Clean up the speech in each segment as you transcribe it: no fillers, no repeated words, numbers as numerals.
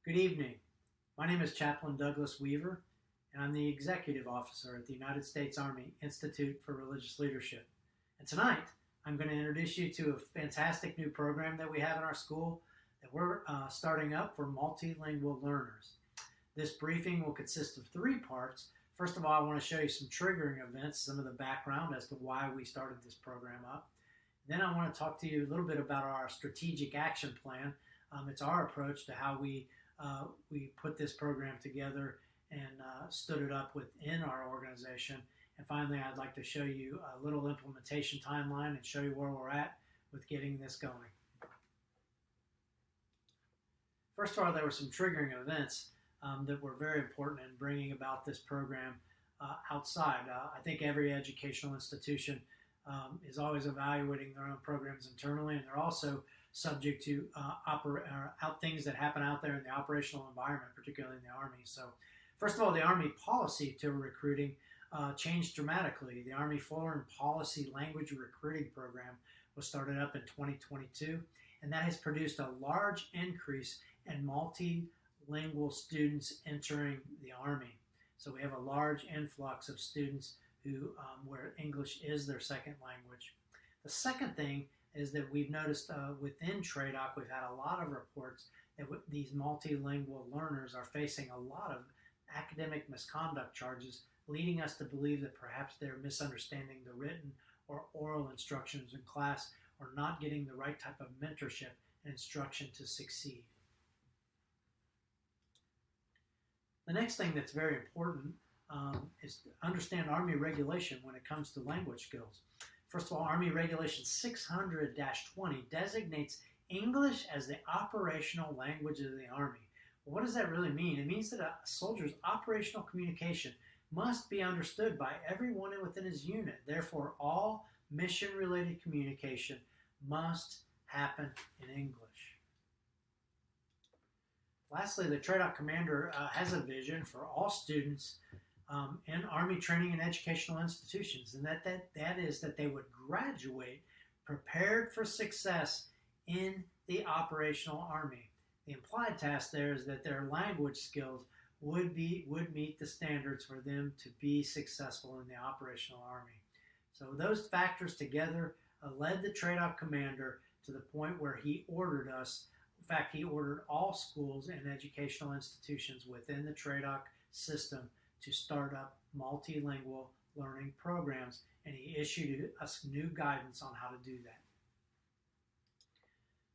Good evening. My name is Chaplain Douglas Weaver, and I'm the Executive Officer at the United States Army Institute for Religious Leadership. And tonight, I'm going to introduce you to a fantastic new program that we have in our school that we're starting up for multilingual learners. This briefing will consist of 3 parts. First of all, I want to show you some triggering events, some of the background as to why we started this program up. Then I want to talk to you a little bit about our strategic action plan. It's our approach to how we put this program together and stood it up within our organization. And finally, I'd like to show you a little implementation timeline and show you where we're at with getting this going. First of all, there were some triggering events that were very important in bringing about this program outside. I think every educational institution is always evaluating their own programs internally, and they're also subject to things that happen out there in the operational environment, particularly in the Army. So first of all, the Army policy to recruiting changed dramatically. The Army Foreign Policy Language Recruiting Program was started up in 2022, and that has produced a large increase in multilingual students entering the Army. So we have a large influx of students who where English is their second language. The second thing is that we've noticed within TRADOC, we've had a lot of reports that these multilingual learners are facing a lot of academic misconduct charges, leading us to believe that perhaps they're misunderstanding the written or oral instructions in class or not getting the right type of mentorship and instruction to succeed. The next thing that's very important is to understand Army regulation when it comes to language skills. First of all, Army Regulation 600-20 designates English as the operational language of the Army. Well, what does that really mean? It means that a soldier's operational communication must be understood by everyone within his unit. Therefore, all mission-related communication must happen in English. Lastly, the TRADOC commander has a vision for all students in Army training and educational institutions, and that is that they would graduate prepared for success in the operational Army. The implied task there is that their language skills would meet the standards for them to be successful in the operational Army. So those factors together led the TRADOC commander to the point where he ordered us. In fact, he ordered all schools and educational institutions within the TRADOC system to start up multilingual learning programs, and he issued us new guidance on how to do that.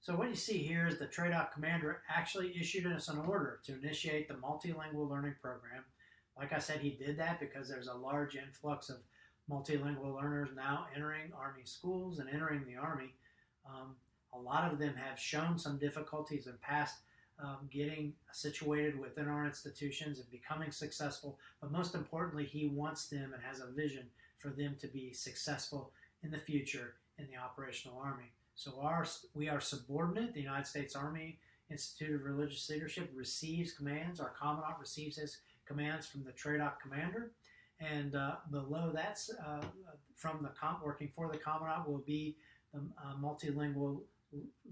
So what you see here is the TRADOC commander actually issued us an order to initiate the multilingual learning program. Like I said, he did that because there's a large influx of multilingual learners now entering Army schools and entering the Army. A lot of them have shown some difficulties in past getting situated within our institutions and becoming successful, but most importantly, he wants them and has a vision for them to be successful in the future in the operational Army. So we are subordinate. The United States Army Institute of Religious Leadership receives commands. Our Commandant receives his commands from the TRADOC commander, and below that's working for the Commandant will be the multilingual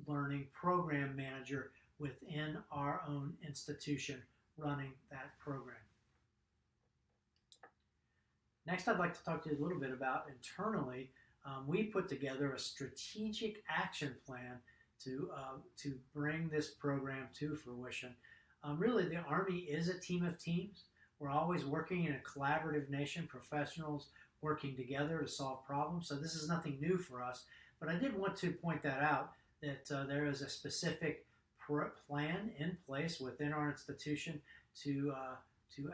learning program manager within our own institution running that program. Next, I'd like to talk to you a little bit about internally. We put together a strategic action plan to bring this program to fruition. Really, the Army is a team of teams. We're always working in a collaborative nation, professionals working together to solve problems. So this is nothing new for us. But I did want to point that out, that there is a specific plan in place within our institution to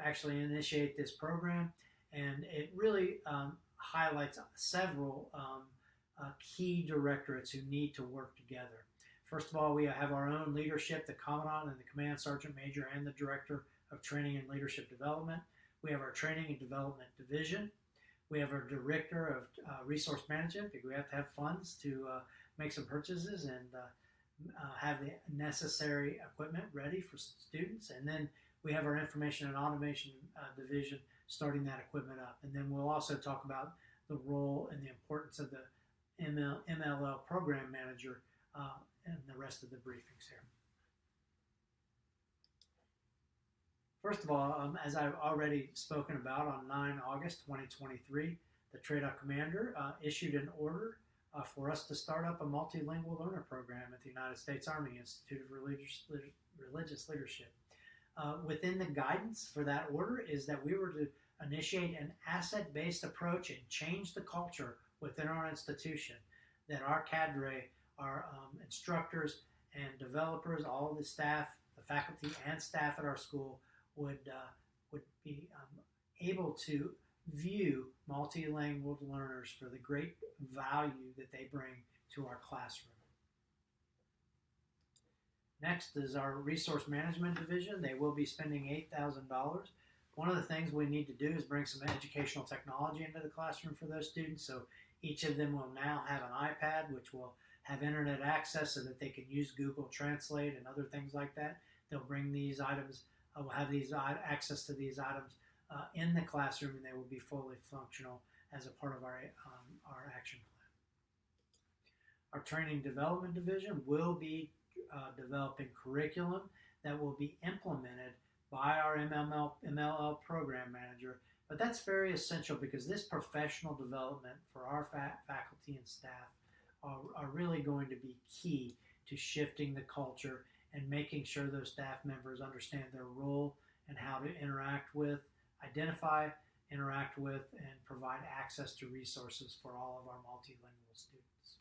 actually initiate this program, and it really highlights several key directorates who need to work together. First of all, we have our own leadership, the Commandant and the Command Sergeant Major and the Director of Training and Leadership Development. We have our Training and Development Division. We have our Director of Resource Management, because we have to have funds to make some purchases and have the necessary equipment ready for students. And then we have our Information and Automation Division starting that equipment up. And then we'll also talk about the role and the importance of the MLL Program Manager in the rest of the briefings here. First of all, as I've already spoken about, on 9 August 2023, the TRADOC commander issued an order for us to start up a multilingual learner program at the United States Army Institute of Religious Leadership. Within the guidance for that order is that we were to initiate an asset-based approach and change the culture within our institution, that our cadre, our instructors and developers, all of the staff, the faculty and staff at our school would be able to view multilingual learners for the great value that they bring to our classroom. Next is our resource management division. They will be spending $8,000. One of the things we need to do is bring some educational technology into the classroom for those students. So each of them will now have an iPad, which will have internet access so that they can use Google Translate and other things like that. They'll bring these items, will have these access to these items in the classroom, and they will be fully functional as a part of our action plan. Our training development division will be developing curriculum that will be implemented by our MLL program manager, but that's very essential because this professional development for our faculty and staff are really going to be key to shifting the culture and making sure those staff members understand their role and how to interact with, identify, interact with, and provide access to resources for all of our multilingual students.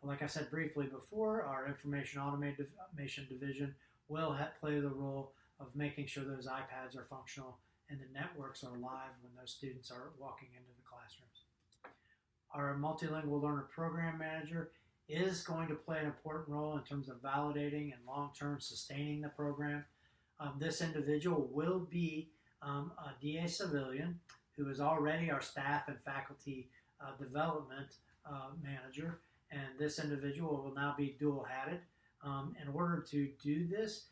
Like I said briefly before, our information automation division will play the role of making sure those iPads are functional and the networks are live when those students are walking into the classrooms. Our multilingual learner program manager is going to play an important role in terms of validating and long-term sustaining the program. This individual will be a DA civilian who is already our staff and faculty development manager, and this individual will now be dual-hatted. In order to do this,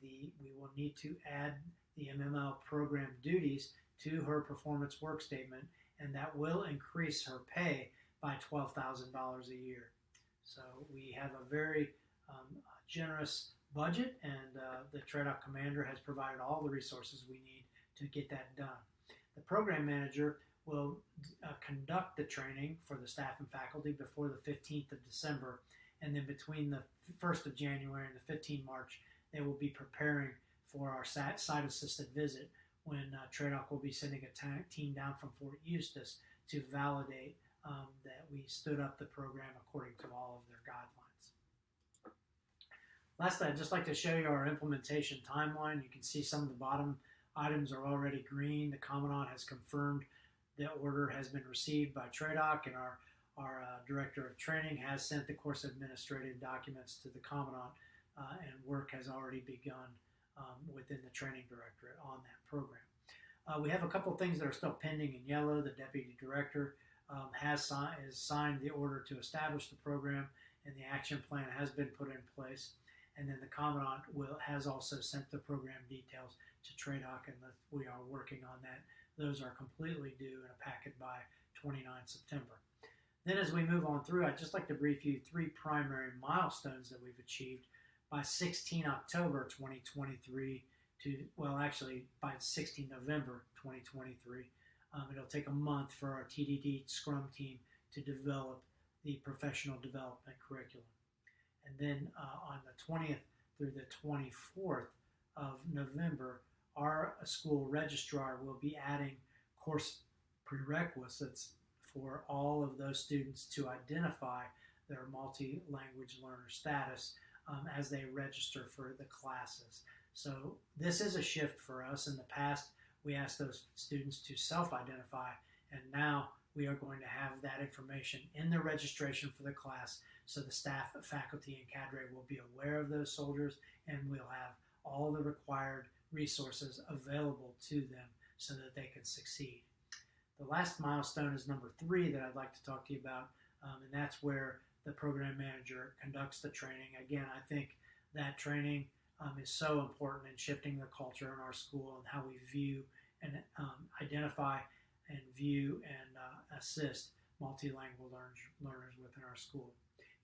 we will need to add the MML program duties to her performance work statement, and that will increase her pay by $12,000 a year. So we have a very generous budget, and the TRADOC commander has provided all the resources we need to get that done. The program manager will conduct the training for the staff and faculty before the 15th of December, and then between the 1st of January and the 15th March, they will be preparing for our site-assisted visit when TRADOC will be sending a team down from Fort Eustis to validate that we stood up the program according to all of their guidelines. Lastly, I'd just like to show you our implementation timeline. You can see some of the bottom items are already green. The Commandant has confirmed the order has been received by TRADOC, and our Director of Training has sent the course administrative documents to the Commandant, and work has already begun within the Training Directorate on that program. We have a couple of things that are still pending in yellow. The Deputy Director has signed the order to establish the program, and the action plan has been put in place. And then the Commandant has also sent the program details to TRADOC, and we are working on that. Those are completely due in a packet by 29 September. Then as we move on through, I'd just like to brief you three primary milestones that we've achieved by 16 October 2023 actually by 16 November 2023. It'll take a month for our TDD Scrum team to develop the professional development curriculum. And then on the 20th through the 24th of November, our school registrar will be adding course prerequisites for all of those students to identify their multi-language learner status as they register for the classes. So this is a shift for us. In the past, we asked those students to self-identify, and now we are going to have that information in the registration for the class, so the staff, faculty, and cadre will be aware of those soldiers, and we'll have all the required resources available to them so that they can succeed. The last milestone is number 3 that I'd like to talk to you about, and that's where the program manager conducts the training. Again, I think that training is so important in shifting the culture in our school and how we view and identify and view and assist multilingual learners within our school.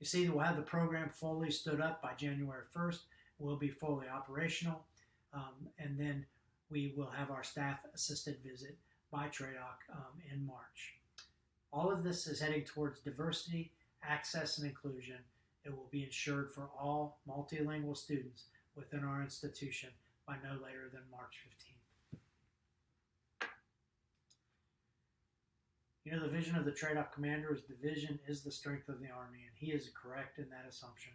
You see, we'll have the program fully stood up by January 1st. We'll be fully operational. and then we will have our staff-assisted visit by TRADOC in March. All of this is heading towards diversity, access, and inclusion. It will be ensured for all multilingual students within our institution by no later than March 15th. You know, the vision of the TRADOC commander is division is the strength of the Army, and he is correct in that assumption.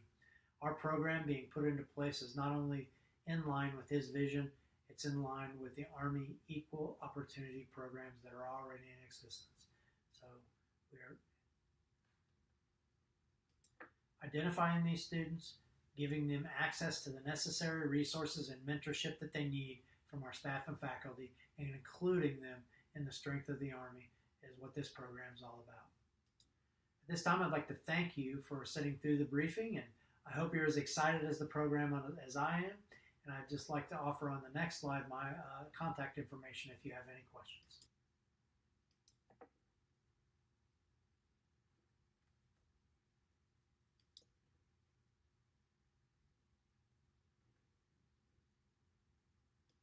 Our program being put into place is not only in line with his vision, it's in line with the Army equal opportunity programs that are already in existence. So we are identifying these students, giving them access to the necessary resources and mentorship that they need from our staff and faculty, and including them in the strength of the Army is what this program is all about. At this time, I'd like to thank you for sitting through the briefing, and I hope you're as excited as the program as I am. And I'd just like to offer on the next slide my contact information if you have any questions.